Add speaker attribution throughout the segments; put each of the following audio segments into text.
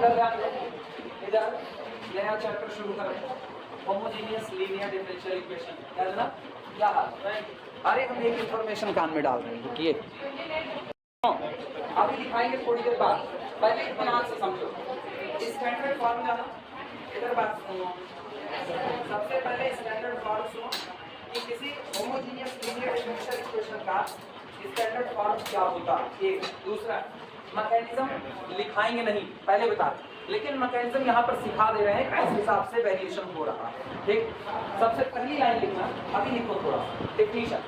Speaker 1: इधर ध्यान दो, इधर नया चैप्टर शुरू कर रहे हैं, होमोजेनियस लीनियर डिफरेंशियल इक्वेशन। क्या जनाब, क्या हाल? अरे हम एक इंफॉर्मेशन कान में डाल रहे हैं, रुकिए। अभी दिखाएंगे थोड़ी देर बाद, पहले इत्मीनान से समझो। स्टैंडर्ड फॉर्मूला ना, इधर बात सुनो। सबसे पहले स्टैंडर्ड फॉर्म सुनो कि किसी होमोजेनियस लीनियर डिफरेंशियल इक्वेशन का स्टैंडर्ड फॉर्म क्या होता है। एक दूसरा मैकेनिज्म लिखाएंगे नहीं, पहले बता दें, लेकिन मैकेनिज्म यहाँ पर सिखा दे रहे हैं किस हिसाब से वेरिएशन हो रहा है। ठीक, सबसे पहली लाइन लिखना, अभी लिखो थोड़ा definition.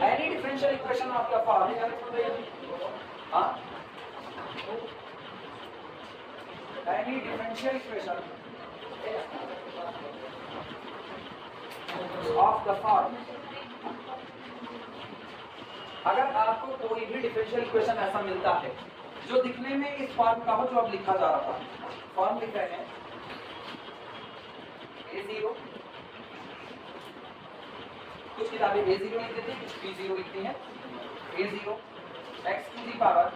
Speaker 1: Any differential equation of the form, any differential equation of the form, अगर आपको कोई भी डिफरेंशियल इक्वेशन ऐसा मिलता है जो दिखने में इस फॉर्म का हो जो अब लिखा जा रहा था, फॉर्म लिख रहे हैं a0, कुछ किताबें a0 लिख देती हैं, कुछ b0 लिखती हैं। a0 x to the power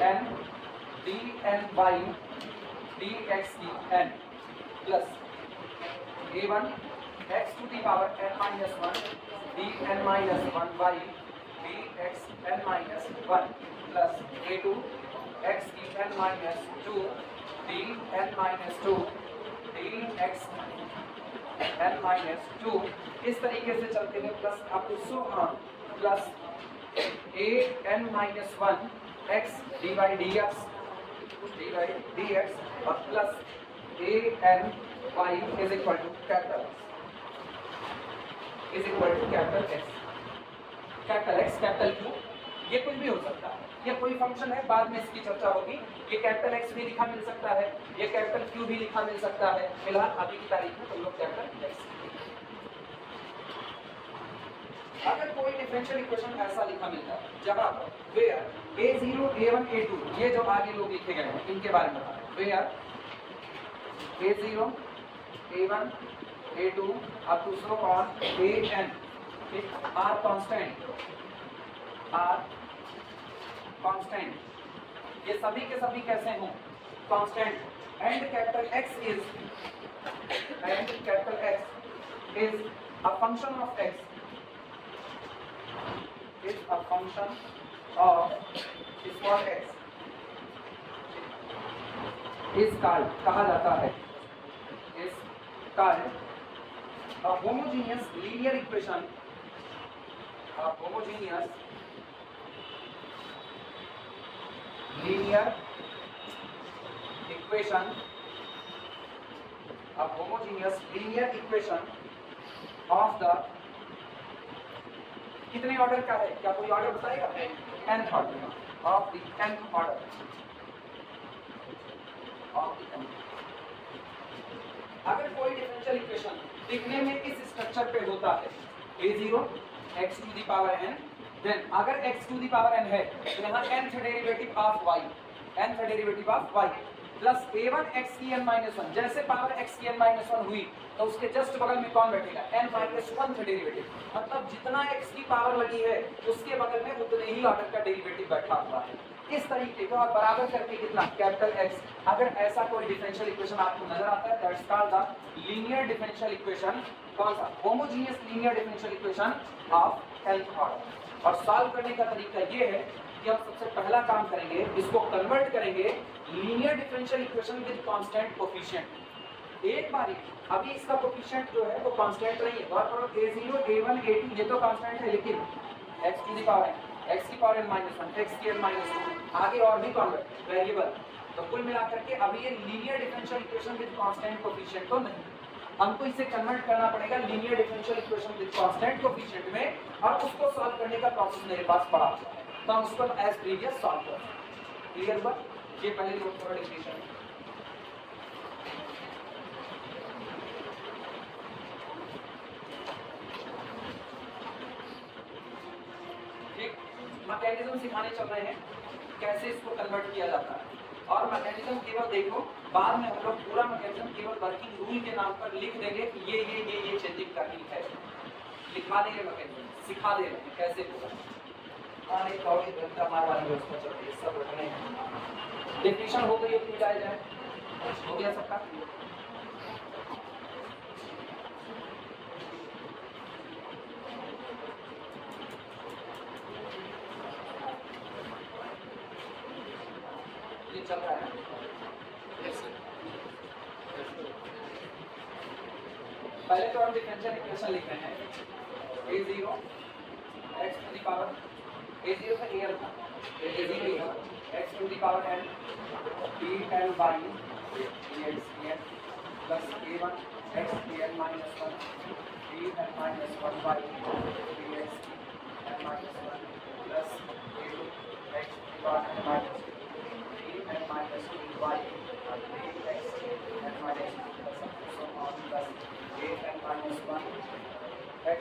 Speaker 1: n dn by dx dn plus a1 x to the power n minus 1 dn minus 1 by dx n minus 1 plus a2 x dn minus 2 dn minus 2 dx n minus 2, इस तरीके से चलते हुए plus आपको so plus a n minus 1 x dy dx और plus a n y is equal to capital X, capital X, capital Q, ये कुछ भी हो सकता है, ये कोई फंक्शन है, बाद में इसकी चर्चा होगी। ये कैपिटल X भी लिखा मिल सकता है, ये कैपिटल Q भी लिखा मिल सकता है, फिलहाल अभी की तारीख में तुम लोग कैपिटल X। अगर कोई डिफरेंशियल इक्वेशन ऐसा लिखा मिलता है जवाब वेयर a0 a1 a2, ये जो आगे लोग लिखे गए हैं इनके बारे में बता रहे हैं। वेयर a0 a1 a2 अब दूसरों कौन an, r कांस्टेंट, ये सभी के सभी कैसे हों constant, and capital X is a function of X, is a function of small x, is called, कहा जाता है, is called a homogeneous linear equation, a homogeneous linear equation, a homogeneous linear equation of the, कितने order का है, क्या कोई order बताएगा? nth order, of the nth order, of the nth। अगर कोई डिफरेंशियल इक्वेशन दिखने में इस स्ट्रक्चर पे होता है a0 x to the power n, then अगर x to the power n है तो यहाँ nth derivative of y plus a1 x की n minus 1, जैसे पावर x की n minus 1 हुई तो उसके जस्ट बगल में कौन बैठेगा? n minus 1 डेरिवेटिव, मतलब जितना x की पावर लगी है उसके बगल में उतने ही ऑर्डर का डेरिवेटिव बैठा हुआ है। इस तरीके को आप बराबर करके कितना कैपिटल X, अगर ऐसा कोई डिफरेंशियल इक्वेशन आपको नजर आता है that's called the linear differential equation, कौन सा? Homogeneous linear differential equation of nth order. और सॉल्व करने का तरीका ये है कि हम सबसे पहला काम करेंगे, इसको कन्वर्ट करेंगे linear differential equation with constant coefficient. एक बारी अभी इसका कोफिशिएंट जो है वो कांस्टेंट नहीं है, और a0 a1 a2 ये तो कांस्टेंट है, लेकिन x to the power n, x की पावर n minus 1, x की n minus 2, आगे और भी कॉन्वर्ट वेरिएबल, तो कुल मिलाकर के अभी ये linear differential equation with constant coefficient तो नहीं, हमको इसे कन्वर्ट करना पड़ेगा linear differential equation with constant coefficient में, और उसको सॉल्व करने का प्रोसेस मेरे पास पड़ा हुआ है, तो हम उसको एज प्रीवियस सॉल्व करें। क्लियर हुआ? ये पहले लोग थोड़ा डिफिनेशन ठीक, मैकेनिज्म सिखाने चल रहे हैं कैसे इसको कन्वर्ट किया जाता है। और मैकेनिज्म केवल देखो, बाद में हम लोग पूरा मैकेनिज्म केवल वर्किंग रूल के नाम पर लिख देंगे कि ये चेंजिंग करनी है, लिखा देंगे मैकेनिज्म, सिखा दे रहे हैं कैसे होगा। हाँ नहीं थोड़ी घंटा हमारे वाली व्यवस्था चल रही है, सब रखने हैं। डेफिनेशन हो गई अपनी जाए जाए, हो गया सबका। ये चल रहा है पहले तो हम डिफरेंशियल इक्वेशन लिख रहे हैं a0 x to the power a0 का एयर था, a0 x to the power n p n by dx dx plus a1 x n minus 1 p n minus 1 by dx n minus 1 plus a2 x to the power n minus 2 p n minus 2 by dx n minus 2 plus so on plus a n minus 1 x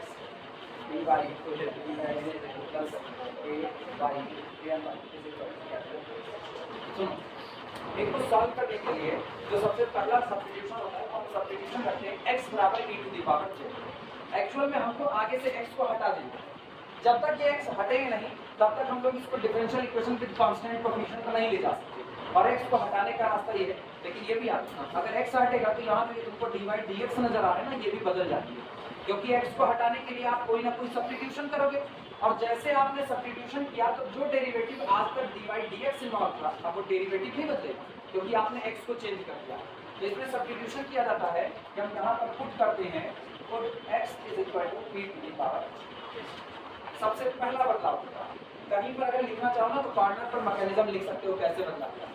Speaker 1: d by d plus a by n is equal to सुनो, एक को solve करने के लिए जो सबसे पहला substitution होता है, हम सब्स्टिट्यूशन करते हैं x बराबर e to the power z। Actual में हमको आगे से x को हटा देंगे, जब तक ये x हटेंगे नहीं तब तक हम लोग इसको differential equation with constant coefficient का नहीं ले जा सकते, और x को हटाने का रास्ता ये है। लेकिन ये भी आता है, अगर x हटेगा तो यहाँ पे तुमको dy dx नजर आ रहा है ना, ये भी बदल जाती है, क्योंकि x को हटाने के लिए आप कोई ना कोई सब्स्टिट्यूशन करोगे, और जैसे आपने सब्स्टिट्यूशन किया तो जो डेरिवेटिव आज तक dy dx इन्वॉल्व था, अब वो डेरिवेटिव भी बदलेगा, क्योंकि आपने x को चेंज कर दिया। तो इसमें सब्स्टिट्यूशन किया जाता है कि हम यहाँ पर पुट करते हैं put x is equal to e to the power. सबसे पहला बदलाव होगा, कहीं पर अगर लिखना चाहो ना तो कॉर्नर पर मैकेनिज्म लिख सकते हो कैसे बदला गया,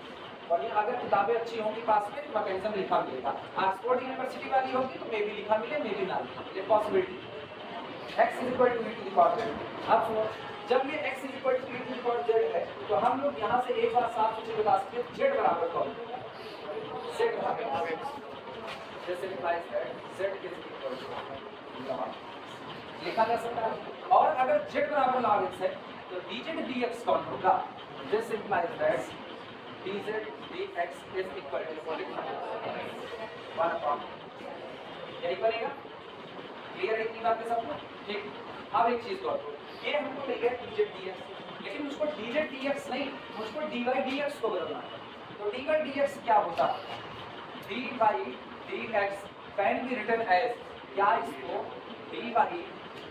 Speaker 1: वहीं अगर किताबें अच्छी होंगी पास में तो मैकेनिज्म लिखा मिलेगा। ऑक्सफोर्ड यूनिवर्सिटी वाली होगी तो मे भी लिखा मिले, मे भी ना लिखा, ये possibility. x is equal to e to the power z। अब सुनो, जब ये x is equal to e to the power z है तो हम लोग यहाँ से एक बार साफ सुथरी बता सकते हैं z बराबर कौन है, z बराबर this implies that z is equal to log लिखा जा सकता है। और अगर z बराबर log x है तो dz dx कौन होगा, this implies that dz dx is equal to 1 upon यही बनेगा। क्लियर है इतनी बातें सबको? ठीक। अब एक चीज और, ये हमको मिल गया dz dx, लेकिन मुझको dz dx नहीं, मुझको dy dx को बदलना है। तो dy dx क्या होता है, dy dx can be written as, क्या इसको dy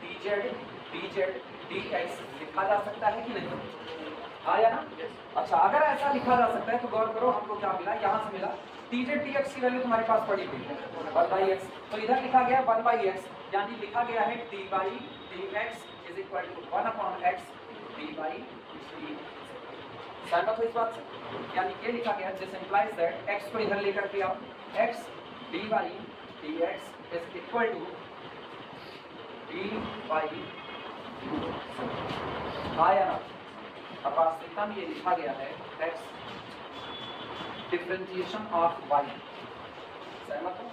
Speaker 1: dz dz dx लिखा जा सकता है कि नहीं, आया ना? अच्छा, अगर ऐसा लिखा जा सकता है तो गौर करो हमको क्या मिला, यहाँ से मिला dz dx की वैल्यू तुम्हारे पास पड़ी हुई है 1/x, तो इधर लिखा गया 1/x, यानी लिखा गया है dy dx is equal to 1/x dy dx। सहमत हो इस बात से? यानी ये लिखा गया दिस इंप्लाइज दैट x को इधर लेकर के आओ, x dy dx is equal to dy आया ना? अब वास्तविकता में ये लिखा गया है x डिफरेंशिएशन ऑफ y, सहमत हो?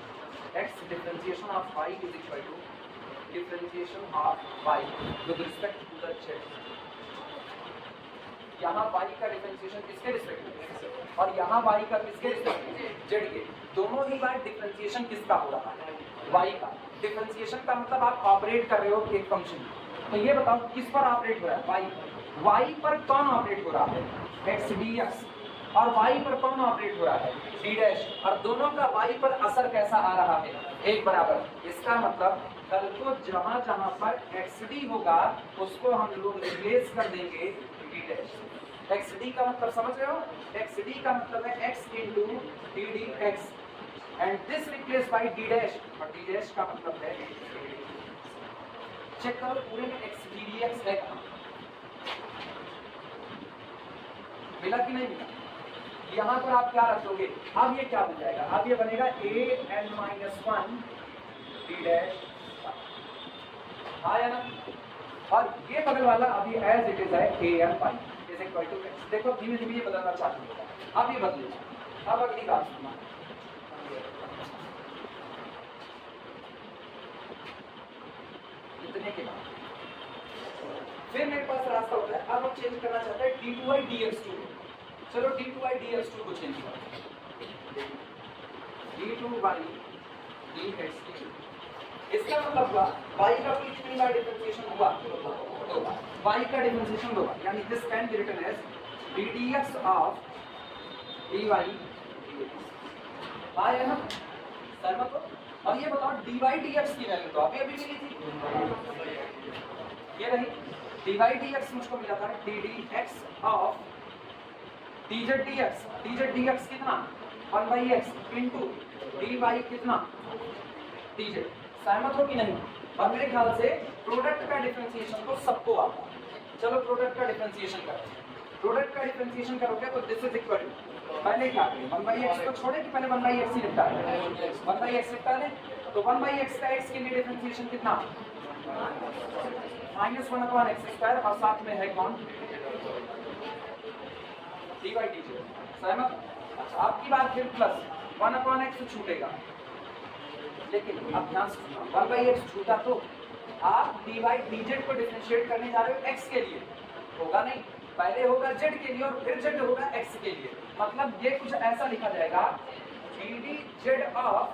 Speaker 1: x differentiation of y is equal to differentiation of y with respect to the z। यहाँ y का डिफरेंशिएशन किसके रिस्पेक्ट में, और यहाँ y का किसके रिस्पेक्ट में, z के। दोनों ही बार डिफरेंशिएशन किसका हो रहा है, y का। डिफरेंशिएशन का मतलब आप ऑपरेट कर रहे हो एक फंक्शन, तो ये बताओ किस पर ऑपरेट हो रहा है, y पर कौन ऑपरेट हो रहा है, x dx, और y पर कौन ऑपरेट हो रहा है, d डैश, और दोनों का y पर असर कैसा आ रहा है, एक बराबर। इसका मतलब कल को जहां जहां पर xd होगा उसको हम लोग रिप्लेस कर देंगे d डैश। xd का मतलब समझ रहे हो, xd का मतलब है x into d dx and this replace by d dash, और d डैश का मतलब है चेक करो पूरे में x dx है कहां, मिला कि नहीं मिला? यहाँ पर आप क्या रखोगे, अब ये क्या बन जाएगा, अब ये बनेगा an-1 d डैश, आया ना? और ये बगल वाला अभी एज इट इज है an pi is equal to x। देखो धीमे धीमे ये बदलना चालू होगा, अब ये बदलेगा। अब अगली बात सुनना, इतने के बाद फिर मेरे पास रास्ता होता है, अब हम चेंज करना चाहते हैं d2y dx2, चलो d2 डी एक्स टू को चेंज करो, d2 डी एक्स टू, इसका मतलब हुआ y का कितनी बार डिफरेंशिएशन हुआ, तो y का डिफरेंशिएशन होगा, यानी this can be written as D D X of D Y आया ना, सहमत हो। अब ये बताओ dy dx की वैल्यू तो अभी मिली थी, ये रही dy dx मुझको मिला था D D X of dz dx कितना 1/x इनटू dy कितना dz, सहमत हो कि नहीं। और मेरे ख्याल से प्रोडक्ट का डिफरेंशिएशन तो सबको आता है। चलो प्रोडक्ट का डिफरेंशिएशन करते हैं, प्रोडक्ट का डिफरेंशिएशन करोगे तो दिस इज इक्वल टू, पहले क्या करें 1/x को छोड़े कि पहले 1/x ही निपटा लें, 1/x निपटा लें, तो 1/x का x के लिए डिफरेंशिएशन कितना -1/x² और साथ में है कौन dy dz, सहमत। अच्छा आपकी बात फिर प्लस 1/x छूटेगा, लेकिन अब ध्यान से सुनना 1/x छूटा तो आप dy dz को डिफरेंशिएट करने जा रहे हो x के लिए, होगा नहीं, पहले होगा z के लिए और फिर z होगा x के लिए, मतलब ये कुछ ऐसा लिखा जाएगा ddz of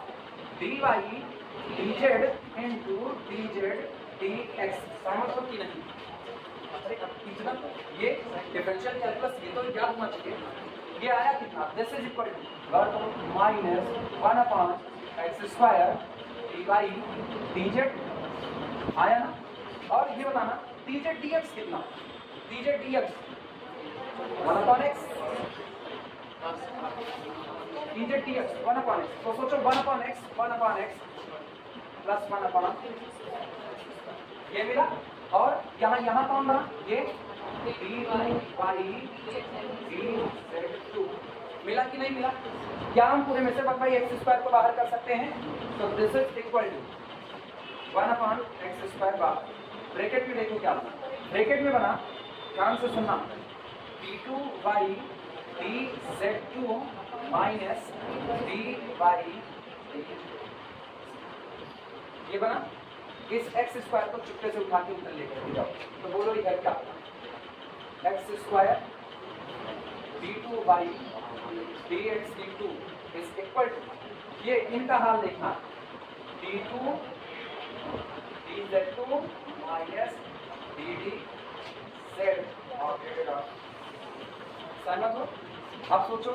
Speaker 1: dy dz into dz dx, सहमत हो कि नहीं। इतना ये डिफरेंशियल कैलकुलस ये तो याद होना चाहिए, ये आया कितना, this is equal to -1/x² dy dz आया ना। और ये बताना dz dx कितना, dz dx 1/x dz dx 1/x, तो सोचो 1/x प्लस 1/, ये मिला। और यहाँ कौन बना, ये dz2 मिला कि नहीं मिला। क्या हम पूरे में से 1/x² को बाहर कर सकते हैं, तो this is equal to 1/x² बाहर, ब्रैकेट में देखो क्या बना, ब्रैकेट में बना, ध्यान से सुनना, d2 dz2 माइनस dy, ये बना। इस x² को चुपके से उठा के ऊपर लेकर जाओ, तो बोलो इधर क्या, x² d2 dx d2 is equal to, ये इनका हाल देखना, d2 dz2 minus ddz operator, सहमत हो। अब सोचो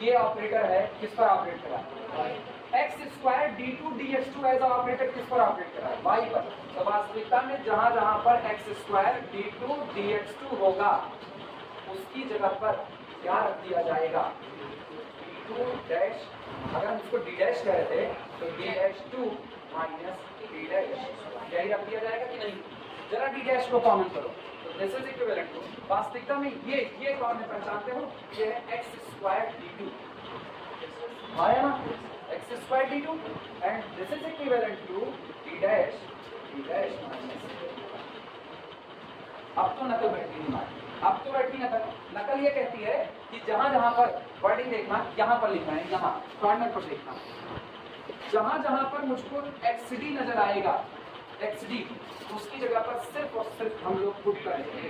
Speaker 1: ये ऑपरेटर है, किस पर ऑपरेट करा है, x² d2 dx2 as operator किस पर ऑपरेट करा है, y पर। तो वास्तविकता में जहां पर x² d2 dx2 होगा उसकी जगह पर क्या रख दिया जाएगा, d2 डैश, अगर हम इसको d डैश कह रहे थे तो d2 माइनस d डैश, यही रख दिया जाएगा कि नहीं। जरा d डैश को कॉमन करो, तो दिस इज इक्विवेलेंट टू, वास्तविकता में ये कौन है पहचानते हो, ये है x² d2, आया ना, x² d2 and this is equivalent to d dash minus. अब तो नकल बैठी नहीं मारी, अब तो बैठी नकल ये कहती है कि जहां पर वर्डिंग देखना, यहाँ पर लिखना है, यहाँ कॉर्नर पर देखना, जहां पर मुझको xd नजर आएगा, xd उसकी जगह पर सिर्फ और सिर्फ हम लोग पुट करेंगे,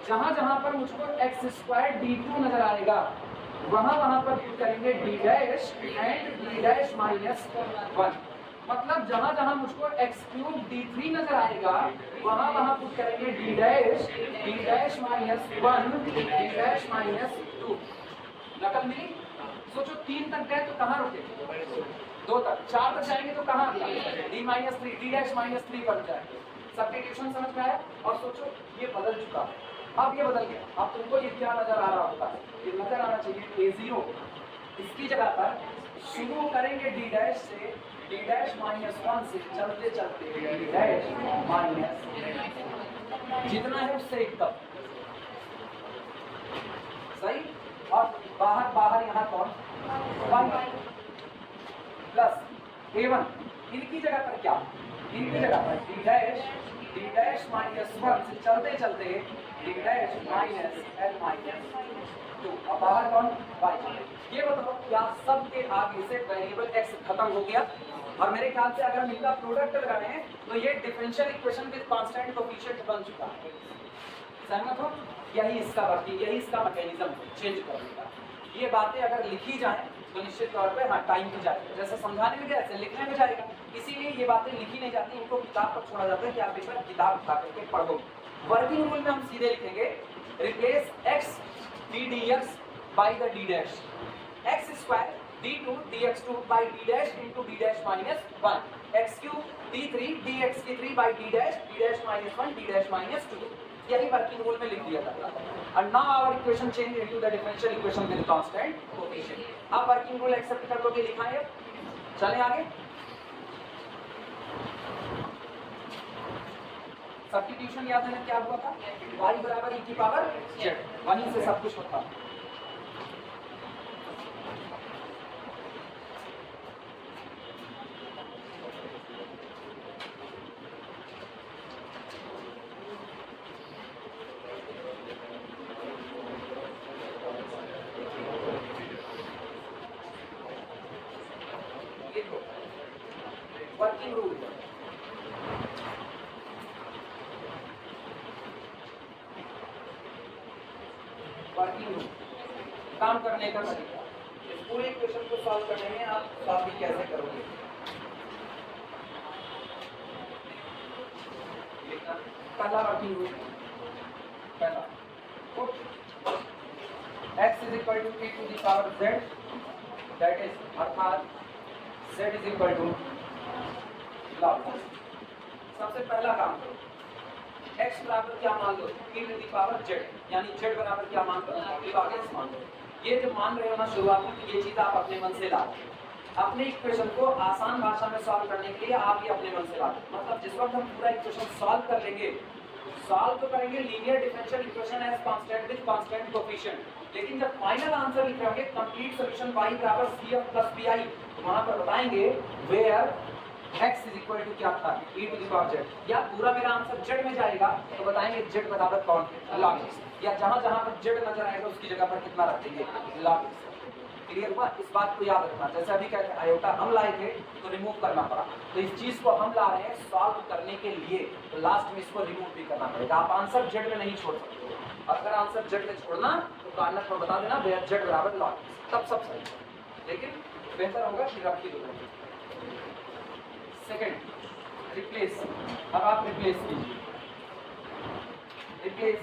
Speaker 1: जहां पर मुझको x² d2 नजर आएगा वहां पर पुट करेंगे d dash and d dash minus 1, मतलब जहां मुझको x³ d3 नजर आएगा वहां पुट करेंगे d dash minus 1 d dash minus 2। नकल मिली। सोचो 3 तक गए तो कहाँ रुके, 2 तक, 4 तक जाएंगे तो कहाँ d-3 d डैश माइनस 3 बन जाएंगे। सब्स्टिट्यूशन समझ में आया। और सोचो ये बदल चुका है, अब ये बदल गया, अब तुमको ये क्या नजर आ रहा होता है, ये नजर आना चाहिए a0, इसकी जगह पर शुरू करेंगे d डैश से, d डैश माइनस 1 से चलते चलते d डैश माइनस जितना है उससे एक तक, सही। और बाहर यहाँ कौन 1 प्लस a1, इनकी जगह पर क्या, इनकी जगह पर d डैश माइनस 1 से चलते चलते d dash minus l minus 2, अब बाहर कौन y। ये बताओ क्या सबके आगे से वेरिएबल x खत्म हो गया। और मेरे ख्याल से अगर हम इनका प्रोडक्ट लगाएं तो ये differential equation with constant coefficient बन चुका है। सहमत हो? यही इसका वर्किंग, यही इसका मैकेनिज्म चेंज करने का। ये बातें अगर लिखी जाएं तो निश्चित तौर पे हाँ टाइम तो जाएगा, जैसे समझाने में जैसे लिखने में जाएगा, इसीलिए ये बातें लिखी नहीं जाती, इनको किताब पर छोड़ा जाता है कि आप एक बार किताब उठा करके पढ़ो। वर्किंग रूल में हम सीधे लिखेंगे replace x d(dx) by the d dash, x square d2 dx2 by d dash into d dash minus 1, x cube d3 dx3 by d dash minus 1 d dash minus 2। यही working rule में लिख दिया जाता है। And now our equation change into the differential equation with constant coefficient। अब working rule accept कर लोगे, लिखा है। चलें आगे। सब्स्टिट्यूशन याद है क्या हुआ था? y बराबर e की पावर z, वहीं से सब कुछ होता है। वर्किंग रूल काम करने का तरीका, इस पूरे इक्वेशन को सॉल्व करने में आप सॉल्व कैसे करोगे? पहला वर्किंग रूल, पहला x is equal to e to the power z, that is अर्थात z is equal to log। सबसे पहला काम करो, x बराबर क्या मान लो? e to the power z, यानी z बराबर क्या मान लो? log x मान लो। ये जब मान रहे हो ना शुरुआत में, तो ये चीज आप अपने मन से ला, अपने इक्वेशन को आसान भाषा में सॉल्व करने के लिए आप ये अपने मन से ला। मतलब जिस वक्त हम पूरा इक्वेशन सॉल्व कर लेंगे, सॉल्व तो करेंगे linear differential equation as constant with constant coefficient, लेकिन जब फाइनल आंसर लिख रहे होंगे कंप्लीट सॉल्यूशन y बराबर cf प्लस bi, तो वहां पर बताएंगे where x is equal to क्या था? e to the power z। या पूरा मेरा आंसर z में जाएगा तो बताएंगे z बराबर कौन है? log x। या जहां जहां पर z नजर आएगा उसकी जगह पर कितना रख देंगे? log x। क्लियर हुआ? इस बात को याद रखना। जैसे अभी कहते हैं आयोटा हम लाए थे तो रिमूव करना पड़ा, तो इस चीज को हम ला रहे हैं सॉल्व करने के लिए, तो लास्ट में इसको रिमूव भी करना पड़ेगा। आप आंसर z में नहीं छोड़ सकते, अगर आंसर z में छोड़ना तो कार्नर पर बता देना वेयर z बराबर log x, तब सब सही। लेकिन बेहतर होगा कि रख ही दो। सेकंड रिप्लेस, अब आप रिप्लेस कीजिए, रिप्लेस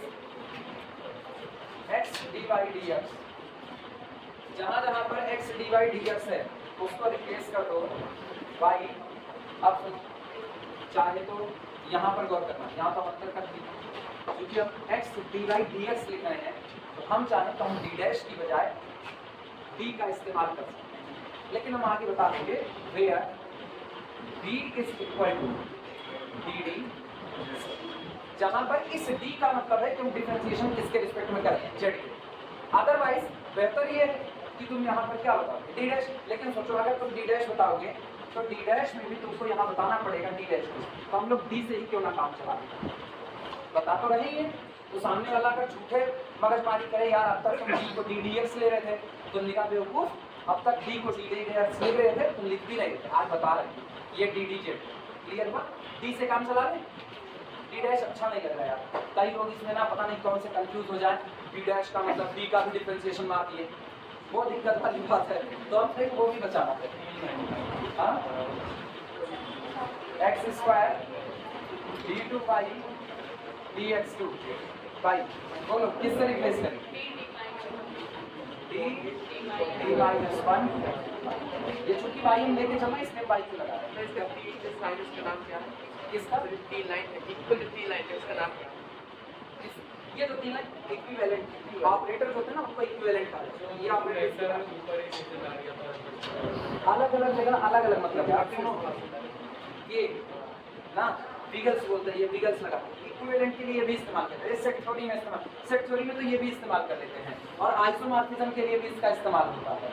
Speaker 1: x dy dx, जहां जहां पर x dy dx है उसको रिप्लेस कर दो y। अब चाहे तो यहाँ पर गौर करना, यहाँ तो अंतर कर दी, क्योंकि हम x dy dx लिख रहे हैं, तो हम चाहें तो हम d डैश की बजाय d का इस्तेमाल कर सकते हैं, लेकिन हम आगे बता देंगे where d is equal to dd, जहां पर इस d का मतलब है कि हम डिफरेंशिएशन किसके रिस्पेक्ट में करें? z के। अदरवाइज बेहतर ये है कि तुम यहाँ पर क्या बताओगे? d dash. लेकिन सोचो अगर तुम d डैश बताओगे तो d डैश में भी तुमको यहाँ बताना पड़ेगा d डैश को, तो हम लोग d से ही क्यों ना काम चला, बता तो रहे ही है। तो सामने वाला अगर झूठे मगजमारी करे, यार अब तक तुम d को d dx ले रहे थे, तो निकाह बेवकूफ, अब तक d को d dx ले रहे थे, तुम लिख भी नहीं थे, आज बता रहे हैं ये d dz। क्लियर हुआ? d से काम चला रहे। d डैश अच्छा नहीं लग रहा यार, कई लोग इसमें ना पता नहीं कौन से कंफ्यूज हो जाए, d डैश का मतलब d का भी डिफरेंशिएशन मार दिए, वो दिक्कत वाली बात है, तो हम फिर वो भी बचाना है। X square d2y dx2 by, बोलो किससे रिप्लेस करें? d माइनस 1, ये चूंकि y हम लेके चलना इसमें y को लगा रहे हैं,
Speaker 2: इसका t इस माइनस का नाम क्या है?
Speaker 1: किसका?
Speaker 2: t लाइन है, इक्वल t लाइन है, उसका नाम क्या है?
Speaker 1: ये तो तीन इक्विवेलेंट ऑपरेटर्स होते हैं ना, उनको इक्विवेलेंट कहा, ये ऑपरेटर अलग अलग जगह अलग अलग मतलब है। आप सुनो, ये ना बिगल्स बोलते हैं, ये बिगल्स लगा इक्विवेलेंट के लिए ये भी इस्तेमाल करते हैं, सेट थ्योरी में इस्तेमाल, सेट थ्योरी में तो ये भी इस्तेमाल कर लेते हैं, और आइसोमॉर्फिज्म के लिए भी इसका इस्तेमाल होता है।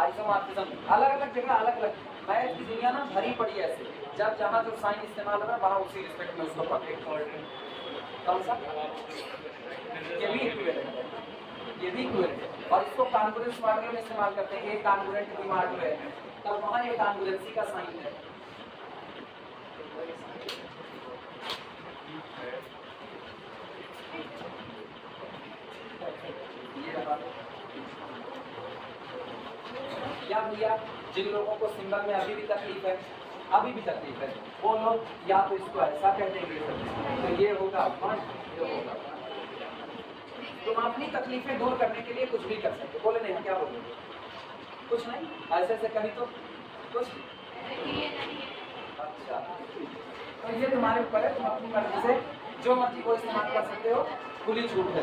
Speaker 1: आइसोमॉर्फिज्म अलग अलग जगह अलग अलग, मैथ की दुनिया ना भरी पड़ी है ऐसे, जब जहाँ जो साइन इस्तेमाल होगा वहाँ उसी रिस्पेक्ट में उसको पकड़े। कौन सा? ये भी इक्विवेलेंट है, ये भी इक्विवेलेंट है, और इसको कॉन्ग्रुएंस मॉडल में इस्तेमाल करते हैं। एक कॉन्ग्रुएंट की मॉडल है, तब वहाँ ये कॉन्ग्रुएंसी का साइन है। या भैया जिन लोगों को सिंबल में अभी भी तकलीफ है, अभी भी तकलीफ है, वो लोग या तो इसको ऐसा कह देंगे तो ये होगा 1, ये होगा 1। तुम अपनी तकलीफें दूर करने के लिए कुछ भी कर सकते हो। बोले नहीं, क्या बोलोगे? कुछ नहीं, ऐसे ऐसे कभी तो कुछ। अच्छा, तो ये तुम्हारे ऊपर है, तुम अपनी मर्जी से जो मर्जी को इस्तेमाल कर सकते हो, खुली छूट है।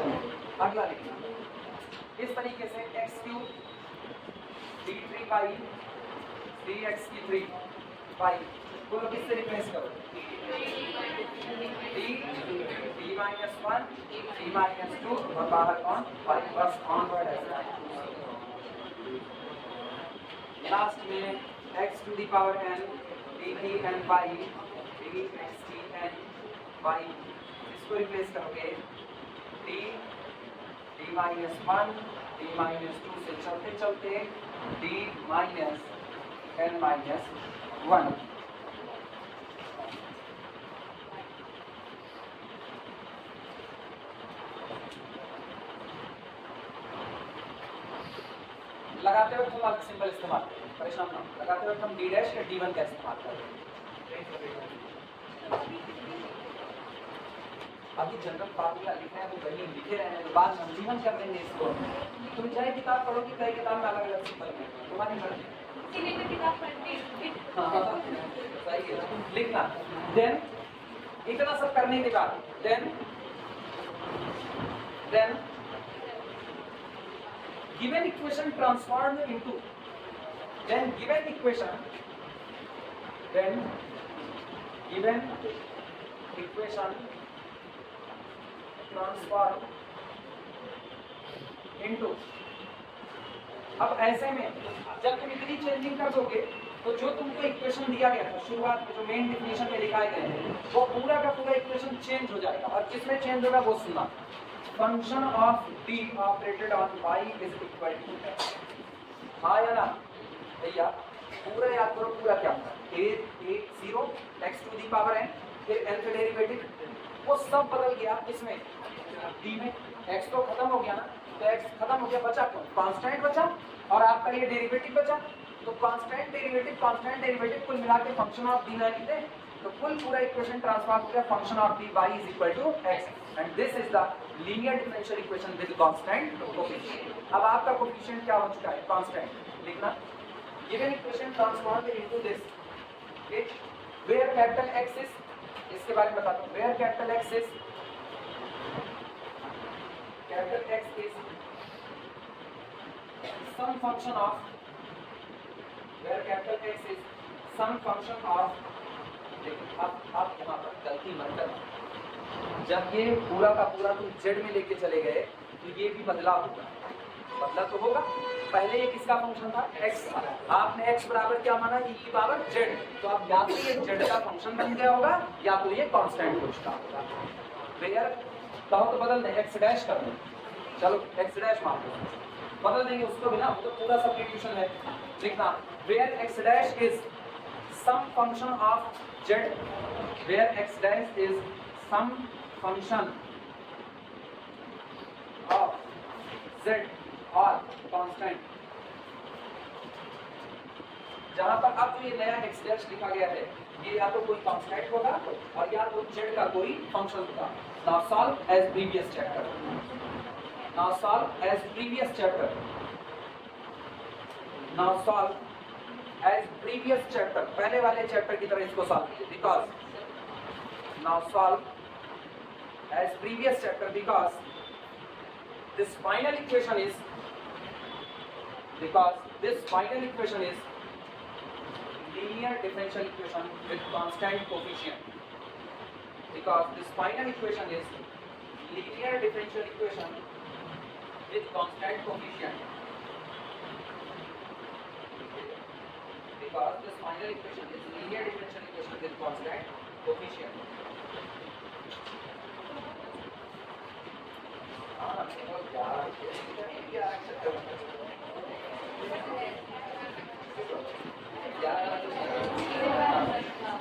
Speaker 1: अगला लिखना इस तरीके से x³ d3 by 3x³ by, बोलो किससे रिप्लेस करो? d-1 d-2 और बाहर कौन? y, बस ऑनवर्ड है। लास्ट में x⁴n d3n by dxtn by, इसको रिप्लेस करोगे d-1 d-2 से चलते चलते d-n-1। लगाते वक्त हम अलग सिंबल इस्तेमाल करें, परेशान ना हो। लगाते वक्त हम d' या d1 का इस्तेमाल करें। अभी जनरल फार्मूला लिखना है तो वही लिखे रहे हैं, बाद में d1 कर देंगे इसको। तुम चाहे किताब पढ़ोगी, कई किताब में अलग अलग सिंबल है, तुम्हारी मर्जी। हाँ, सही है, लिखना। देन इतना सब करने के बाद then given equation transformed into given equation transformed into, अब ऐसे में जब तुम इतनी चेंजिंग कर दोगे तो जो तुमको इक्वेशन दिया गया था शुरुआत में, जो मेन डिफिनेशन में लिखाए गए हैं, वो पूरा का पूरा इक्वेशन चेंज हो जाएगा। और किसमें चेंज होगा वो सुनना, function of d operated on y is equal to x। हाँ या ना भैया? पूरा याद करो, पूरा क्या होता है? a0 x⁴n, फिर nth डेरिवेटिव, वो सब बदल गया इसमें d में। x तो खत्म हो गया ना, तो x खत्म हो गया, बचा कौन? कांस्टेंट बचा, और आपका ये डेरिवेटिव बचा। तो कांस्टेंट डेरिवेटिव कुल मिला के फंक्शन ऑफ d ना लिखते, तो कुल पूरा इक्वेशन ट्रांसफॉर्म हो गया function of dy is equal to x, and this is the linear differential equation with constant coefficient. अब आपका कोएफिशिएंट क्या हो चुका है? कांस्टेंट। लिखना given equation transformed into this, where capital X is, इसके बारे में बताता हूं, where capital X is some function of, where capital X is some function of, लेकिन अब यहाँ पर गलती मत करना, जब ये पूरा का पूरा तुम z में लेके चले गए तो ये भी बदलाव होगा, बदला तो होगा। पहले ये किसका फंक्शन था? x। आपने x बराबर क्या माना? e की पावर z, तो अब या तो ये z का फंक्शन बन गया होगा या तो ये कांस्टेंट हो चुका होगा। वेयर कहो तो बदल दें, x डैश कर दें, चलो x डैश मान लो, बदल देंगे उसको भी ना, तो पूरा सब्स्टिट्यूशन है। लिखना where x dash is some function of z, where x dash is some function of z और कांस्टेंट। जहां पर अब जो ये नया x डैश लिखा गया है, ये या तो कोई कांस्टेंट होगा और या तो z का कोई फंक्शन होगा। Now solve as previous chapter, now solve as previous chapter, now solve as previous chapter, पहले वाले चैप्टर की तरह इसको सॉल्व कीजिए, because now solve as previous chapter because this final equation is, linear differential equation with constant coefficient, because this final equation is linear differential equation with constant coefficient, because this final equation is linear differential equation with constant coefficient.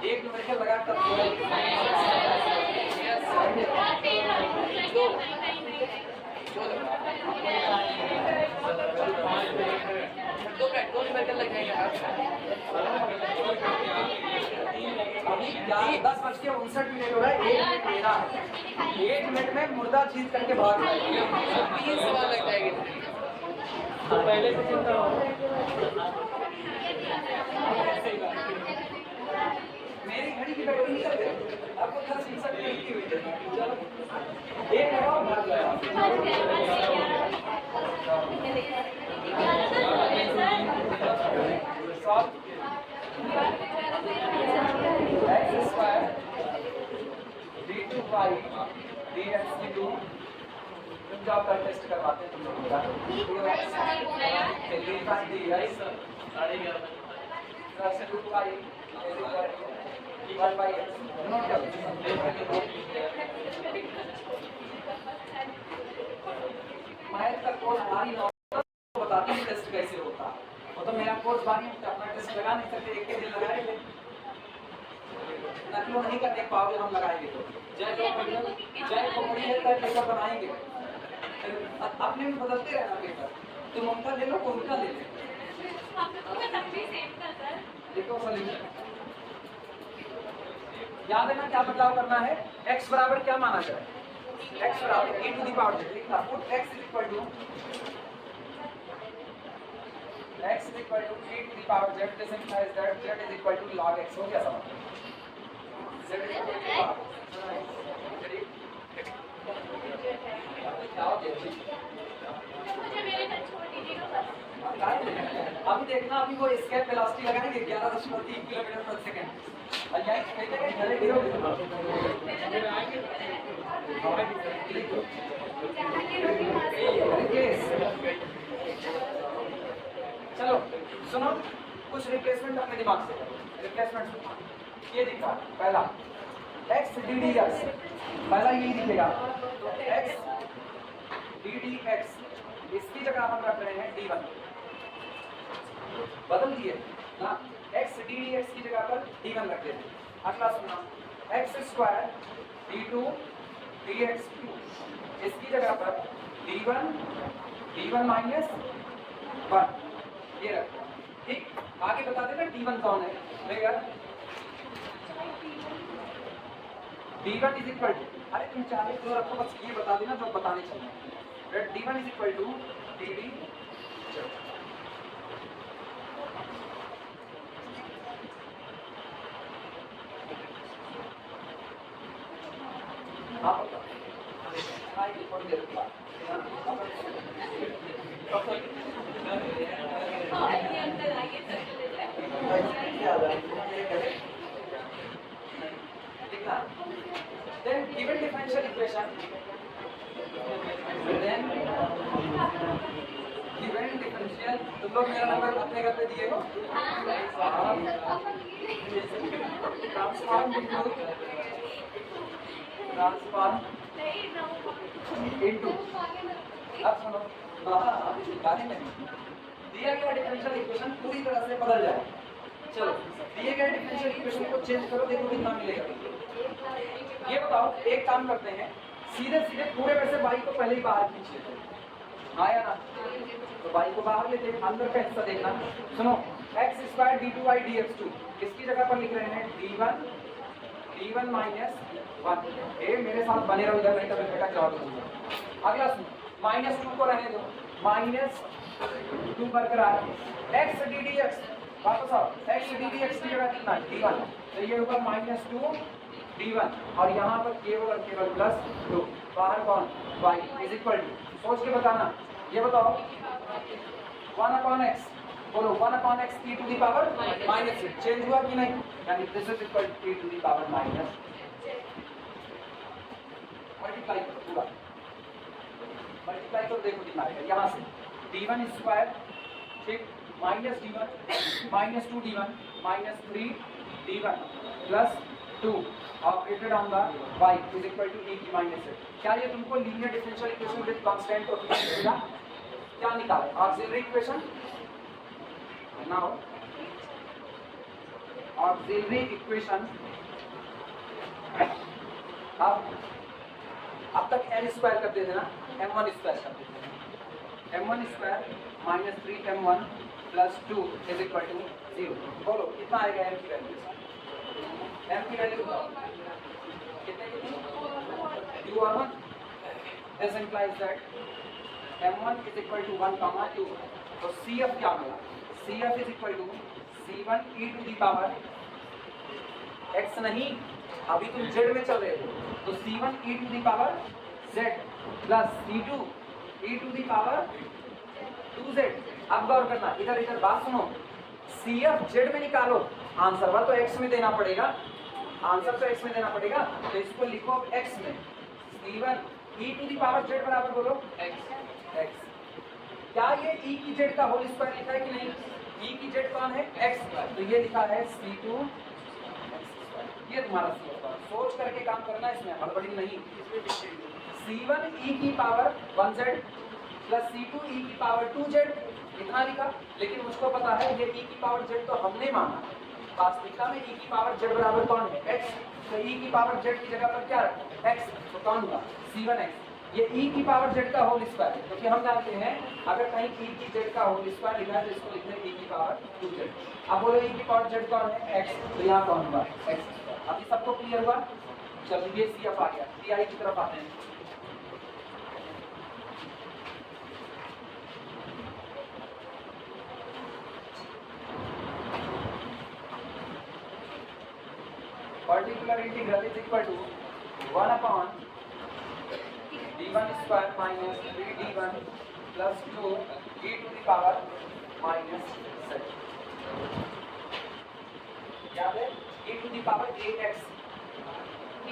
Speaker 1: एक number के लगातार
Speaker 2: दो minute
Speaker 1: अभी 10:59 हो रहा है, 1 minute मेरा है। 1 मिनट में मुर्दा चीज करके भाग रहा है।
Speaker 2: 20 सवाल लग जाएंगे।
Speaker 3: तो पहले से चिंता हो
Speaker 1: मेरी घड़ी की बैटरी निकल गई, आपको 10:59 मिनट की हुई है। चलो एक लगाओ, भाग गया। X square d2y dx d2 तुम जॉब का टेस्ट करवाते हैं तुम लोगों का मैथ का कोर्स हमारी बताती है टेस्ट कैसे होता है। वो तो मेरा कोर्स बारी में अपना टेस्ट लगा नहीं सकते, एक दिन लगाएंगे नकलो नहीं करने पाओगे, हम लगाएंगे तो जय को बड़ी है तब पेपर बनाएंगे, अपने में बदलते रहना पेपर। तुम उनका ले लो, को उनका ले लो, देखो सॉल्यूशन याद है ना। क्या बदलाव करना है, x बराबर क्या माना जाए, x बराबर e to the power z लिखना, put x is equal to e to the power z, this implies that z is equal to log x। हो गया समझ, z इज इक्वल टू अभी देखना, अभी वो स्केप वेलोसिटी लगाएंगे 11.3 किलोमीटर प्रति सेकंड और यही खेलेंगे घरे गिरोगे। चलो सुनो, कुछ रिप्लेसमेंट अपने दिमाग से करो। रिप्लेसमेंट ये दिखा, पहला x ddx, पहला यही दिखेगा x ddx, इसकी जगह हम रख रहे हैं d1, बदल दिए ना, x ddx की जगह पर d1 रख देते। अगला सुना, x स्क्वायर d2 dx2, इसकी जगह पर d1 माइनस 1 ये रख। ठीक, आगे बता देना d1 कौन है। देखा d1 इज इक्वल टू, अरे तुम चाहे तो रखो, बस ये बता देना जो बताने चाहिए। d1 is equal to dd, then given differential equation, तुम लोग मेरा नंबर अपने घर पे दिए हो, ट्रांसफॉर्म इनटू, अब सुनो, गाने में दिया गया डिफरेंशियल इक्वेशन पूरी तरह से बदल जाए। चलो दिए गए डिफरेंशियल इक्वेशन को चेंज करो, देखो कितना मिलेगा। ये बताओ, एक काम करते हैं, सीधे सीधे पूरे में से y को पहले ही बाहर खींचिए, आया ना, तो y को बाहर लेते हैं, अंदर का हिस्सा देखना। सुनो, x स्क्वायर d2y dx2, इसकी जगह पर लिख रहे हैं d1 माइनस 1। ए मेरे साथ बने रहो इधर, नहीं तो बेटा जवाब दूंगा। अगला सुनो, -2 को रहने दो, -2 बरकरार, x ddx, वापस आओ, x ddx की जगह कितना d1, तो ये होगा -2 d1 और यहाँ पर केवल और केवल +2, बाहर कौन y इज इक्वल टू, सोच के बताना। ये बताओ 1/x, बोलो 1/x e to the power -6 change हुआ कि नहीं, यानी this is equal to e to the power minus, multiply करो पूरा, मल्टीप्लाई करो, देखो कितना आएगा। यहाँ से d1 स्क्वायर, ठीक, -d1 -2 d1 -3 d1 +2 operated on the y is equal to e की -6। क्या ये तुमको linear differential equation with constant coefficient मिला? क्या निकाले, auxiliary equation. Now auxiliary equation, अब तक n स्क्वायर कर देते ना, m1 स्क्वायर कर देते हैं, m1 square -3m1 plus 2 is equal to 0। बोलो कितना आएगा m की वैल्यू? m की वैल्यू कितने कितनी? 2 और 1। This implies that m1 is equal to 1 comma 2। तो cf क्या मिला? cf is equal to c1 e to the power x नहीं, अभी तुम z में चल रहे थे, तो c1 e to the power z plus c2 e to the power 2z। अब गौर करना, इधर इधर बात सुनो, cf z में निकालो, आंसर वा तो x में देना पड़ेगा, आंसर तो x में देना पड़ेगा, तो इसको लिखो अब x में, c1 e to the power z बराबर बोलो x। क्या ये e की z का होल स्क्वायर लिखा है कि नहीं? e की z कौन है? x, तो ये लिखा है c2 ये तुम्हारा c होगा। सोच करके काम करना, इसमें हड़बड़ी नहीं। c1 e की power 1z plus c2 e की पावर 2z इतना लिखा, लेकिन मुझको पता है ये e की पावर z तो हमने माना, वास्तविकता में e की पावर z बराबर कौन है? x। तो e की पावर z की जगह पर क्या रखो? x, तो कौन हुआ? c1x। ये e की पावर z का होल स्क्वायर है, क्योंकि हम जानते हैं अगर कहीं e की z का होल स्क्वायर लिखा है तो इसको लिखते हैं e की पावर 2z। अब बोलो e की पावर z कौन है? x, तो यहाँ कौन हुआ? x। अभी सबको क्लियर हुआ? चलो ये CF आ गया, PI की तरफ आते हैं। Particular integral is equal to 1 upon d1 square minus 3d1 plus 2 e to the power minus z। याद है? e to the power ax। d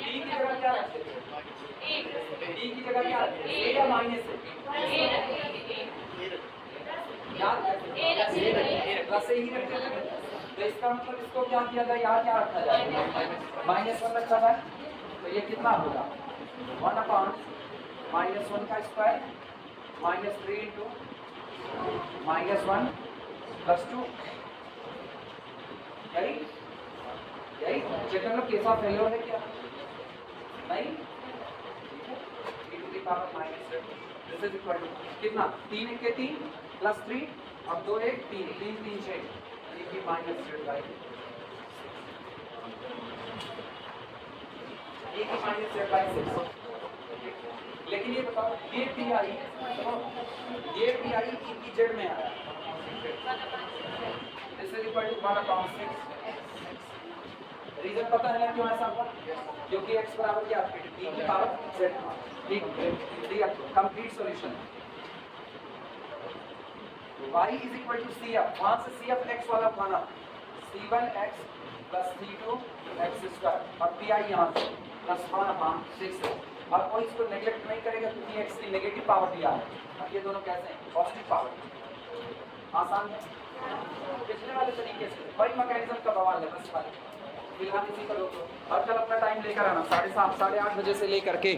Speaker 1: की जगह क्या रखते थे? d की जगह क्या रखते थे? a या माइनस है? याद है? प्लस से ही रखते थे, तो इसका मतलब इसको क्या किया जाए? यहाँ क्या रखा जाए? -1 रखा जाए, तो ये कितना होगा? 1 अपॉन -1 का स्क्वायर माइनस 3 इंटू -1 प्लस 2। यही यही चेक कर लो, केस ऑफ फेलियर है क्या? नहीं, e to the power minus this is equal to कितना? 3 1 के 3 प्लस 3 और 2 1 3 3 3 6 की माइनस z बाई e की माइनस z बाई 6। लेकिन ये बताओ, ये pi e की z में आया, this is equal to 1 upon 6। Reason पता है ना क्यों ऐसा हुआ? क्योंकि x बराबर क्या है? e की पावर z। ठीक, complete solution. y is equal to cf, वहां से cf x वाला माना, c1x प्लस c2x स्क्वायर और pi यहाँ से प्लस 1 अपॉन 6 है। और कोई इसको नेगलेक्ट नहीं करेगा क्योंकि x की नेगेटिव पावर दिया है। अब ये दोनों कैसे हैं? Positive power. आसान है, पिछले वाले तरीके से वही मैकेनिज्म का बवाल है बस वाले। फिलहाल इसी पर रोको, और कल अपना टाइम लेकर आना 7:30 8:30 बजे से लेकर के